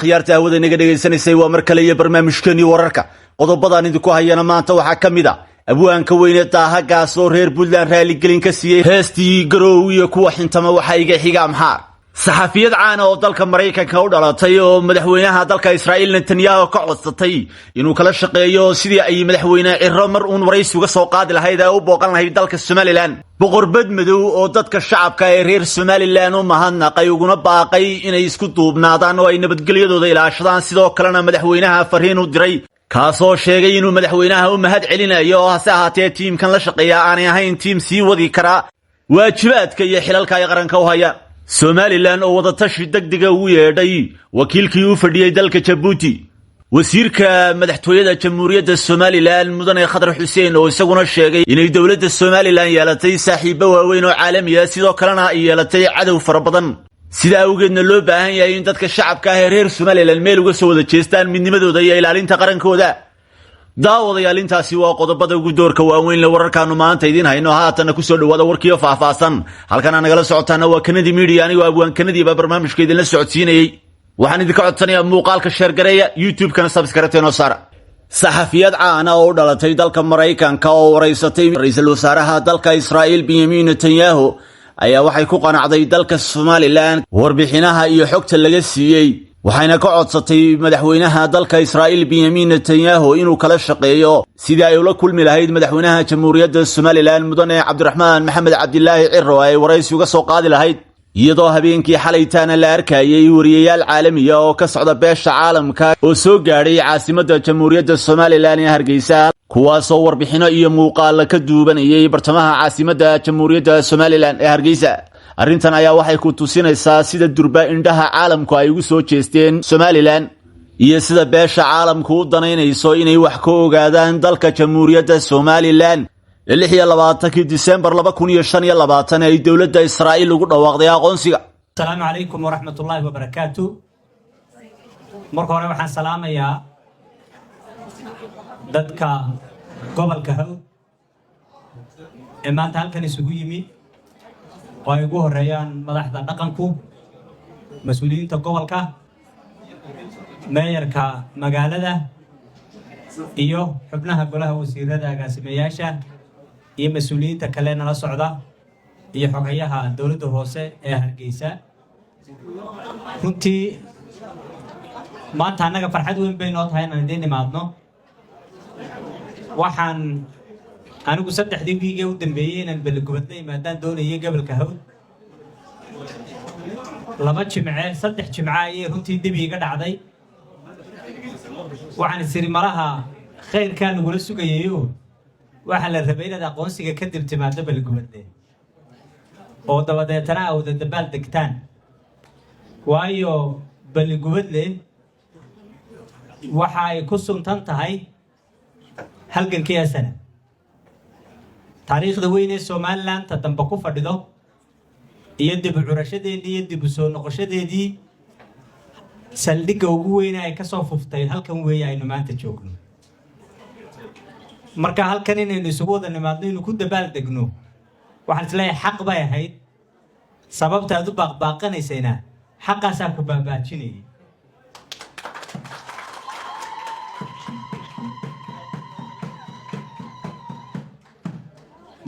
khiyaarta hawada inaga dhageysanaysa waa mar kale iyo barnaamijkeeni wararka qodobadaan idinku hayana maanta waxa kamida abwaanka weyne taahagaas oo reer Puntland raali gelin ka siiyay heestii Garow iyo kuwa xintama waxa iga xiga amxaar saxafiyad caan oo dalka Mareykanka u dhalatay oo madaxweynaha dalka Israa'iil Netanyahu ka codsatay inuu kala shaqeeyo sidii ay madaxweynaha Ciro mar uun waraysi uga soo qaadi lahayd oo u booqan lahayd dalka Somaliland boqorbad madow oo dadka shacabka ee reer Somaliland u mahadnaqay uguna baaqay inay isku duubnaadaan oo ay nabadgelyadooda ilaashadaan sidoo kalena madaxweynaha fariin u diray kaasoo sheegay inuu madaxweynaha u mahad celinayo hase ahaatee tiimkan la shaqeeya aanay ahayn tiim sii wadi kara waajibaadka iyo xilalka ay qaranka u hayaan Somaliland oo wada tashi degdeg ah u yeedhay wakiilkii u fadhiyay dalka Djibouti wasiirka madaxtooyada jamhuuriyadda Somaliland mudane Khadar Xuseen oo isaguna sheegay inay dawladda Somaliland yeelatay saaxiibo waaweyn oo caalami ah sidoo kalena ay yeelatay cadow fara badan sida awgeedna loo baahan yahay in dadka shacabka ah ee reer Somaliland meel uga soo wada jeestaan midnimadooda iyo ilaalinta qarankooda daawadayaal intaasi waa qodobada ugu doorka waaweyn la wararkaanu maanta idin hayno haatan ku soo dhawaada warkiyo faahfaahsan halkan aan nagala socotaana waa Kennedy Media aniga abwaan Kennedy ba barnaamijkeedii la socodsiinayay waxaan idinka codsanayaa muuqaalka share gareeya YouTube kana subscribe teeno saara saxafiyad caan oo u dhalatay dalka Mareykanka oo wareysatay ra'iisul wasaaraha dalka Israa'iil Benjamin Netanyahu ayaa waxay ku qanacday dalka Somaliland warbixinaha iyo xogta laga siiyay waxayna ka codsatay madaxweynaha dalka Israa'iil Benjamin Netanyahu inuu kala shaqeeyo sidii ay ula kulmi lahayd madaxweynaha jamhuuriyadda Somaliland mudane Cabdiraxmaan Maxamed Cabdilaahi Ciro ay waraysi uga soo qaadi lahayd iyadoo habeenkii xalaytaana la arkayay wariyayaal caalami ah oo ka socda beesha caalamka oo soo gaaray caasimadda jamhuuriyadda Somaliland ee Hargeysa kuwaas oo warbixino iyo muuqaal ka duubanayay bartamaha caasimadda jamhuuriyadda Somaliland ee Hargeysa arrintan ayaa waxay ku tusinaysaa sida durba indhaha caalamku ay ugu soo jeesteen Somaliland iyo sida beesha caalamku u danaynayso inay wax ka ogaadaan dalka jamhuuriyadda Somaliland 26 December 2025 ay dawladda Israa'iil ugu dhawaaqday aqoonsiga. Assalamu alaykum wa rahmatullahi wa barakatuh. Marka hore waxaan salaamayaa dadka gobolka Hawd ee maanta halkan isugu yimid oo ay ugu horeeyaan madaxda dhaqanku mas'uuliyiinta gobolka mayorka magaalada iyo xubnaha golaha wasiirada agaasimayaasha iyo mas'uuliyiinta kale nala socda iyo xogayaha dawladda hoose ee Hargeysa runtii maanta anaga farxad weyn bay noo tahay inaan idin imaadno waxaan anigu 3 wiig u dambeeyay inaan balgubadna imaadaan doonayay gobolka Hawd 3 jimce ayay runtii dib iga dhacday waxaan siri malaha khayrkaan ugu sugayayo waxa la rabay inaad aqoonsiga ka dib timaado balgubadna oo dabadeetana aad dabaal degtaan waayo balgubadle waxa ay ku suntan tahay halgankii sana taariikhda weyn ee Somaliland tadamba ku fadhido iyo dib u curashadeedii iyo dib u soo noqoshadeedii saldhigga ugu weyn ay ka soo fuftay halkan weey aynu maanta joogno marka halkan inaynu isugu wada nimaadno inuu ku dabaal degno waxaan isleeyahay xaq bay ahayd sababta aad u baaqbaaqanaysayna xaqaas ku baabaajinay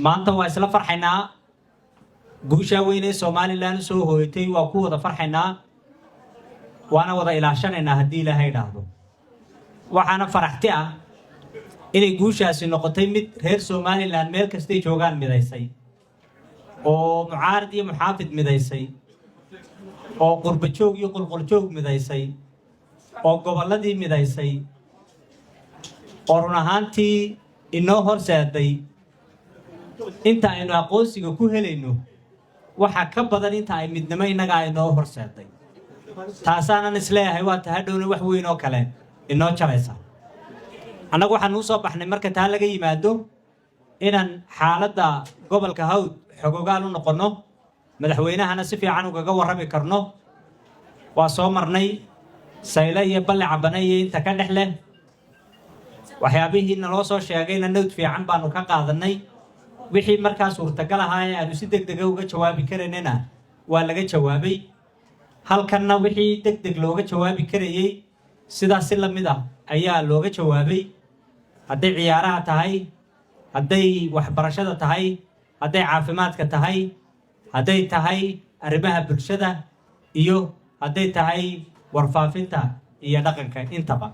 maanta waa isla farxaynaa guusha weyn ee Somaliland soo hooyatay waa ku wada farxaynaa waana wada ilaashanaynaa hadii Ilaahay dhaahdo waxaana faraxti ah inay guushaasi noqotay mid reer Somaliland meel kasta joogaan midaysay oo mucaarad iyo muxaafid midaysay oo qurba joog iyo qulqul joog midaysay oo goboladii midaysay oo run ahaantii inoo horseeday inta aynu aqoonsiga ku helayno waxa ka badan inta ay midnimo inaga ay noo horseeday taasaan isleeyahay waa tahadhowna wax weyn oo kale inoo jalaysa anagu waxaan u soo baxnay marka taa laga yimaado inaan xaaladda gobolka Hawd xogogaal u noqono madaxweynahana si fiican uga warrami karno waa soo marnay sayla iyo balle cabanay inta ka dhexle waxyaabihii naloo soo sheegayna nood fiican baanu ka qaadanay wixii markaas suurtagal ahaa aanu si degdeg ah uga jawaabi kareynana waa laga jawaabay halkanna wixii degdeg looga jawaabi karayay sidaas si lamid ah ayaa looga jawaabay hadday ciyaaraha tahay hadday waxbarashada tahay hadday caafimaadka tahay hadday tahay arrimaha bulshada iyo hadday tahay warfaafinta iyo dhaqanka intaba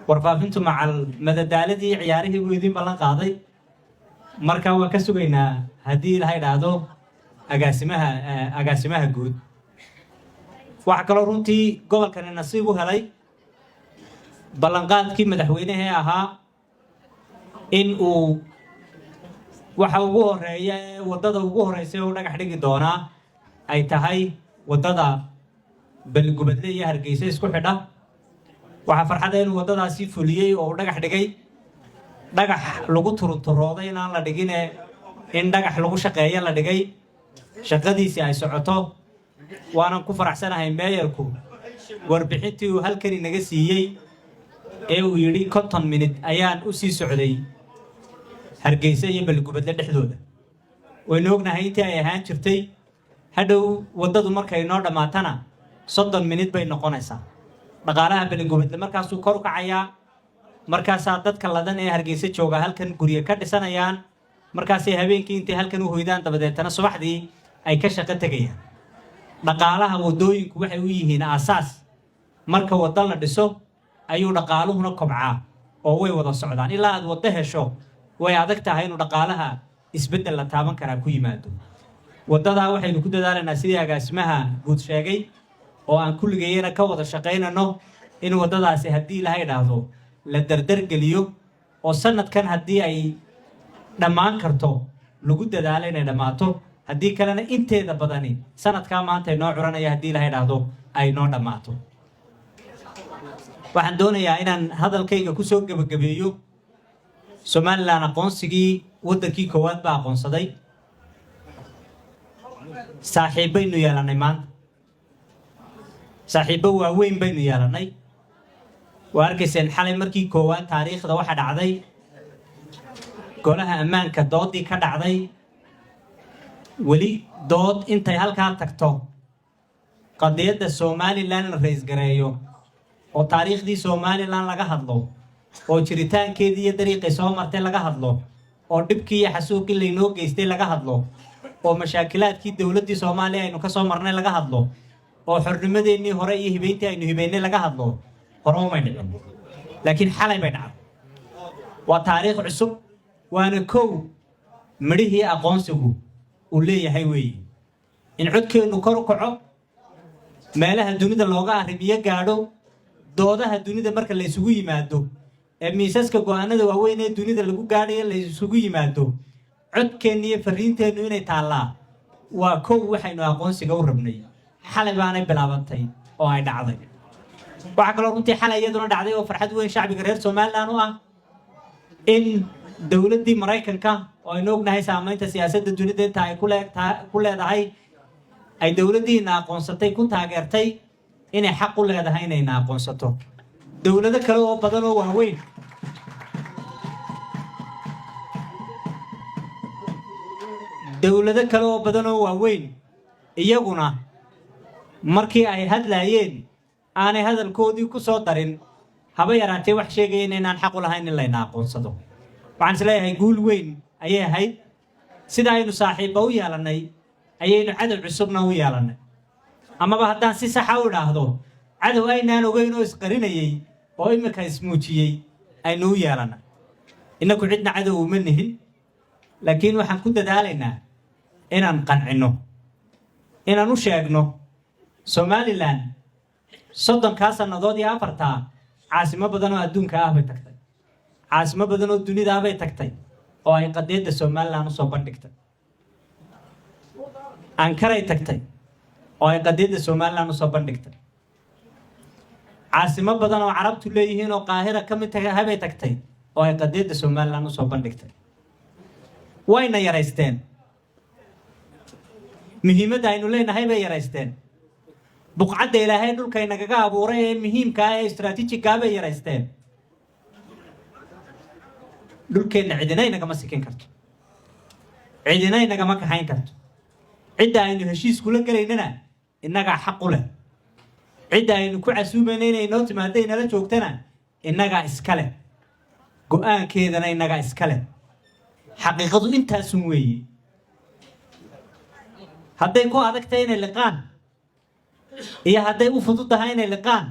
warfaafintu macal madadaaladii ciyaarihii buu idin ballan qaaday marka waa ka sugaynaa haddii la yidhaahdo agaasimaha guud waxa kaloo runtii gobolkani nasiib u helay ballanqaadkii madaxweynahee ahaa in uu waxa ugu horeeya ee waddada ugu horeysa u dhagax dhigi doonaa ay tahay waddada Balgubadle iyo Hargeysa isku xidha waxa farxada inuu waddadaasi fuliyay oo dhagax dhigay dhagax lagu turunturooday inaan la dhigin in dhagax lagu shaqeeyo la dhigay shaqadiisii ay socoto waanan ku faraxsanahay meeyarku warbixintii uu halkan inaga siiyey ee uu yidhi 50 minute ayaan u sii socday Hargeysa iyo Balgubadle dhexdooda waynu ognahay intii ay ahaan jirtay hadhow waddadu markay noo dhamaatana 30 minute bay noqonaysaa dhaqaalaha Balgubadle markaasuu kor u kacayaa markaasaa dadka ladan ee Hargeysa jooga halkan guriga ka dhisanayaan markaasay habeenkii intay halkan u hoydaan dabadeetana subaxdii ay ka shaqo tagayaan dhaqaalaha waddooyinku waxay u yihiin aasaas marka waddo la dhiso ayuu dhaqaaluhuna kobcaa oo way wada socdaan ilaa aad waddo hesho way adag tahay inuu dhaqaalaha isbeddel la taaban karaa ku yimaado waddadaa waxaynu ku dadaalaynaa sidii agaasimaha guud sheegay oo aan kulligayna ka wada shaqaynano in waddadaasi haddii la yidhaahdo la dardar geliyo oo sanadkan haddii ay dhammaan karto lagu dadaalo inay dhammaato haddii kalena inteeda badani sanadkaa maanta inoo curanaya haddii la yidhaahdo ay noo dhammaato waxaan doonayaa inaan hadalkayga ku soo gebagabeeyo Somaliland aqoonsigii waddankii koowaad baa aqoonsaday saaxiibaynu yeelanay maanta saaxiibo waaweyn baynu yeelanay waa arkayseen xalay markii koowaad taariikhda waxa dhacday golaha ammaanka doodii ka dhacday weli dood intay halkaa tagto qadiyadda Somaliland la rays gareeyo oo taariikhdii Somaliland laga hadlo oo jiritaankeedii iyo dariiqay soo martay laga hadlo oo dhibkii iyo xasuuqii laynoo geystay laga hadlo oo mashaakilaadkii dawladdii Soomaaliya aynu ka soo marnay laga hadlo oo xornimadeennii hore iyo hibeyntii aynu hibeynay laga hadlo hore uma dhicin laakiin xalay bay dhacday waa taariikh cusub waana kow midhihii aqoonsigu uu leeyahay weeye in codkeennu kor u kaco meelaha dunida looga arrimiyo gaadho doodaha dunida marka la isugu yimaado ee miisaska go'aanada waaweyn ee dunida lagu gaadhayo la isugu yimaado codkeenna iyo fariinteennu inay taallaa waa kow waxaynu aqoonsiga u rabnay xalay baanay bilaabantay oo ay dhacday waxa kaloo runtii xalay iyaduna dhacday oo farxad weyn shacbiga reer Somaliland u ah in dawladdii Mareykanka oo aynu ognahay saamaynta siyaasadda dunida inta ay ku leedahay ay dawladdiina aqoonsatay ku taageertay inay xaq u leedahay inayna aqoonsato dawlado kale oo badan oo waaweyn iyaguna markii ay hadlaayeen aanay hadalkoodii ku soo darin haba yaraatee wax sheegayeen inaan xaq u lahayn in layna aqoonsado waxaan isleeyahay guul weyn ayay ahayd sida aynu saaxiibba u yeelannay ayaynu cadow cusubna u yeelannay amaba haddaan si saxa u idhaahdo cadow aynaan ogeyn oo isqarinayay oo imika ismuujiyey aynu u yeelannay innaku cidna cadow uma nihin laakiin waxaan ku dadaalaynaa inaan qancinno inaan u sheegno Somaliland 30 sannadood iyo 4 caasimo badan oo adduunka ah bay tagtay caasimo badan oo dunida ah bay tagtay oo ay qadiyadda Somaliland u soo bandhigtay Ankara ay tagtay oo ay qadiyadda Somaliland u soo bandhigtay caasimo badan oo Carabtu leeyihiin oo Qaahira ka mid tahay bay tagtay oo ay qadiyadda Somaliland u soo bandhigtay wayna yaraysteen muhiimadda aynu leenahay bay yaraysteen buqcadda ilaahay dhulka inagaga abuuray ee muhiimka ah ee istaraatiijiga ah bay yaraysteen dhulkeenna cidina inagama sikin karto cidina inagama kaxayn karto cidda aynu heshiis kula galaynana innagaa xaq u leh cidda aynu ku casuumayna inay noo timaado inala joogtana innagaa iska leh go'aankeedana innagaa iska leh xaqiiqadu intaasun weeye hadday ku adagtahay inay liqaan iyo hadday u fududahay inay liqaan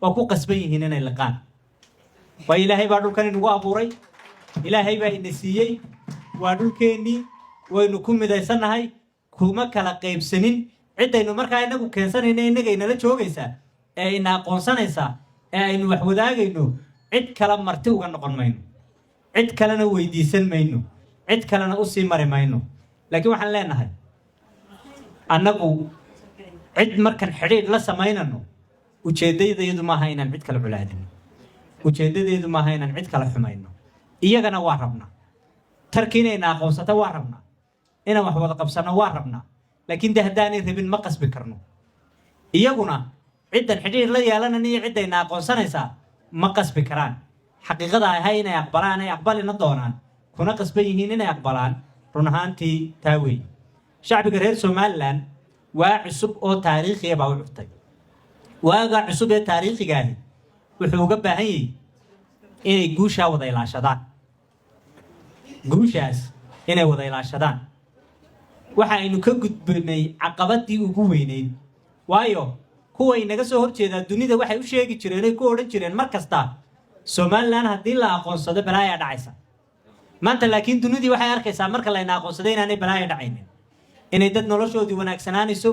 waa ku qasban yihiin inay liqaan waa ilaahay baa dhulkan inagu abuuray ilaahay baa ina siiyey waa dhulkeennii waynu ku midaysannahay kuma kala qaybsanin ciddaynu markaa inagu keensanayna innaga inala joogaysaa ee ina aqoonsanaysaa ee aynu wax wadaagayno cid kale marti uga noqon mayno cid kalena weydiisan mayno cid kalena u sii mari mayno laakiin waxaan leenahay annagu cid markan xidhiidh la samaynano ujeeddadaydu maaha inaan cid kale culaadino ujeeddadeedu maaha inaan cid kale xumayno iyagana waa rabnaa tarki inayna aqoonsato waa rabnaa inaan wax wada qabsanno waa rabnaa laakiin de haddaanay rabin ma qasbi karno iyaguna ciddan xidhiidh la yeelanan iyo ciddayna aqoonsanaysaa ma qasbi karaan xaqiiqada ahay inay aqbalaan ay aqbalina doonaan kuna qasban yihiin inay aqbalaan run ahaantii taa weeye shacbiga reer somalilan waa cusub oo taariikhiya baa u curtay waagaa cusub ee taariikhigaahi wuxuu uga baahan yahay inay guushaa wada ilaashadaan guushaas inay wada ilaashadaan waxa aynu ka gudbinay caqabadii ugu weynayd waayo kuwa inaga soo horjeedaa dunida waxay u sheegi jireen ay ku odhan jireen mar kasta somalilan haddii la aqoonsado balaayaa dhacaysa maanta laakiin dunidii waxay arkaysaa marka layna aqoonsaday inaanay balaaya dhacaynin inay dad noloshoodii wanaagsanaanayso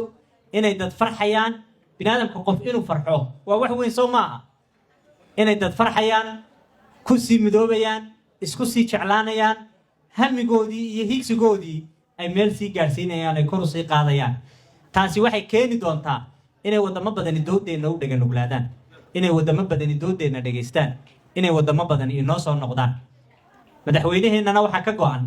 inay dad farxayaan biniaadamka qof inuu farxo waa wax weyn soo maaha inay dad farxayaan ku sii midoobayaan isku sii jeclaanayaan hamigoodii iyo higsigoodii ay meel sii gaadhsiinayaan ay kor u sii qaadayaan taasi waxay keeni doontaa inay waddamo badani doodeenna u dhaganuglaadaan inay waddamo badani doodeenna dhegaystaan inay waddamo badani inoo soo noqdaan madaxweynaheennana waxaa ka go'an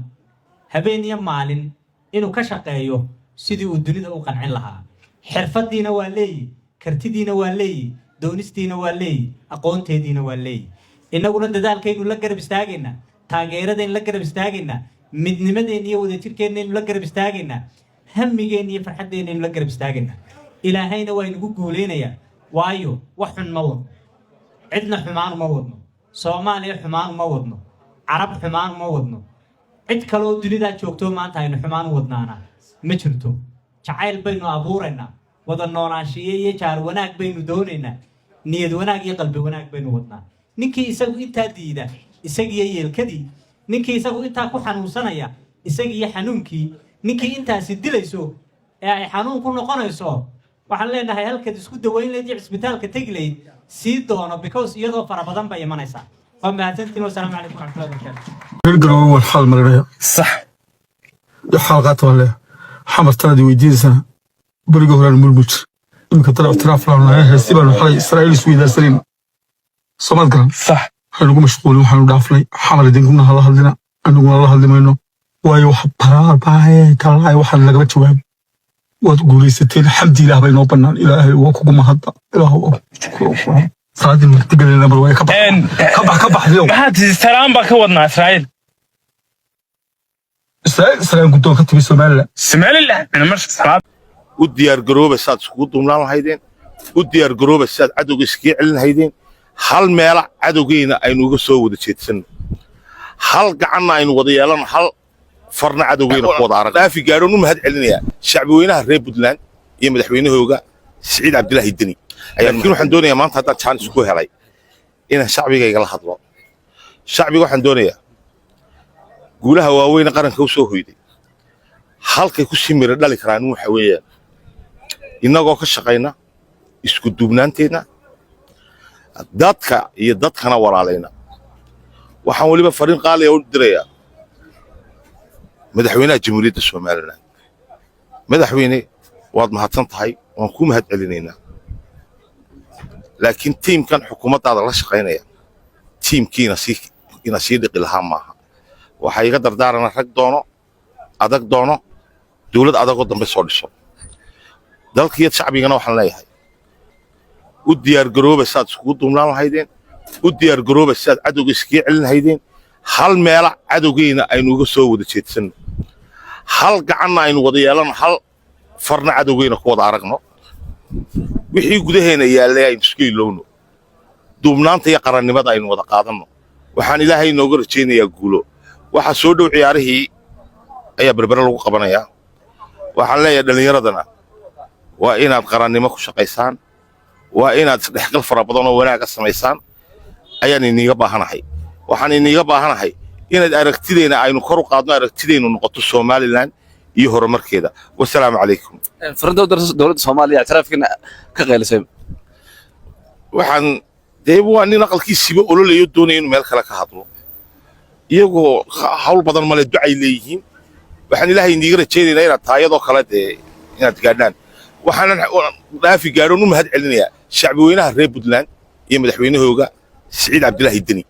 habeen iyo maalin inuu ka shaqeeyo sidii uu dunida u qancin lahaa xirfadiina waa leeyi kartidiina waa leeyi doonistiina waa leeyi aqoonteediina waa leeyi innaguna dadaalkaynu la garab istaagaynaa taageeradaynu la garab istaagaynaa midnimadeenna iyo wadajirkeennaynu la garab istaagaynaa hamigeenna iyo farxaddeenaynu la garab istaagaynaa ilaahayna waa inagu guulaynayaa waayo wax xun ma wadno cidna xumaanu ma wadno soomaaliya xumaanu ma wadno carab xumaanu ma wadno cid kaleoo dunidaa joogto maanta aynu xumaan u wadnaanaa ma jirto jacayl baynu abuuraynaa wada noolaanshiye iyo jaar wanaag baynu doonaynaa niyad wanaag iyo qalbi wanaag baynu wadnaa ninkii isagu intaa diida isagiiyo yeelkadii ninkii isagu intaa ku xanuunsanaya isagiiyo xanuunkii ninkii intaasi dilayso ee ay xanuun ku noqonayso waxaan leenahay halkaad isku dawayn layd iyo cisbitaalka tegi layd sii doono because iyadoo fara badan bay imanaysaa waa mahadsantiin wasalaamu calaykum waraxmatullahi wabarakaatu الجروب والحال مرة صح حلقات ولا حمر ترى دي ويديسنا برجع هلا الملبوت يمكن طلع اعتراف لنا هسيبنا الحلا إسرائيل سويدا سرين صمد كلام صح حنقول مشغول وحنقول دافلي حمر دين كنا هلا هلنا نقول الله هلنا منه وايو حبار باي كلا أي واحد لقى بتشوف وتقولي ستين الحمد لله بين وبنا إلهي وكوكو ما هذا إله صادق المرتقل لنا بروي كبح اليوم هات سلام بك ودنا إسرائيل إسرائيل كنت أخذت بسومالي سمع لله أنا مش صعب وديار جروب ساد سقوط ملان هيدين وديار جروب ساد عدو جسكي علن هيدين هل مالع عدو جينا أي نوجسو ودشيتسن هل قعنا أي نوضيالن هل فرنا عدو جينا قدارة لا في جارون مهد علنيا شعب وينها ريب بدلان يمدح وينه هوجا سعيد عبد الله الدني أيام كانوا حندوني ما أنت هذا كان سكوه علي إن شعبي جاي قال خطوة شعبي وحندوني قولها وين قرن كوسو هيدي halkay ku simir dhali karaan waxa weeyaan inagoo ka shaqeyna isku duubnaanteena dadka iyo dadkana walaalayna waxaan waliba fariin qaali ah u dirayaa madaxweynaha jamhuuriyadda Soomaaliland madaxweyne waad mahadsan tahay waan ku mahad celinaynaa laakiin tiimkan xukuumadda la shaqeynaya tiimkiina si dhiqi lahaa maaha waxa iga dardaarana rag doono adag doono dawlad adag oo dambe soo dhiso dalkii shacbigana waxaan leeyahay u diyaar garooba saad isku duumlaan lahaydeen u diyaar garooba saad cadowga iska celin haydeen hal meel cadowgeena aynu uga soo wada jeedsan hal gacanna aynu wada yeelan hal farna cadowgeyna ku wada aragno wixii gudaheena yaallay aynu isku ilowno duubnaanta iyo qarannimada aynu wada qaadanno waxaan ilaahay inooga rajaynayaa guulo waxa soo dhow ciyaarihii ayaa berbere lagu qabanayaa waxaan leeyahay dhallinyaradana waa inaad qarannimo ku shaqaysaan waa inaad isdhexgal fara badan oo wanaaga samaysaan ayaan iniiga baahanahay waxaan iniiga baahanahay inaad aragtideena aynu kor u qaadno aragtideennu noqoto somalilan iyo horumarkeeda wasalaamu calaykum فرندا دولة الصومالية اعترافنا كغير waxaan dee waa nin aqalkiisiiba ololayo doonaya inuu meel kale ka hadlo iyagoo hawl badan male ducay leeyihiin waxaan ilaahay iniiga rajaynaynaa inaad taayadoo kale dee inaad gaadhaan waxaanan dhaafi gaadhoon u mahad celinayaa shacbi weynaha reer puntland iyo madaxweynahooga siciid cabdilaahi deni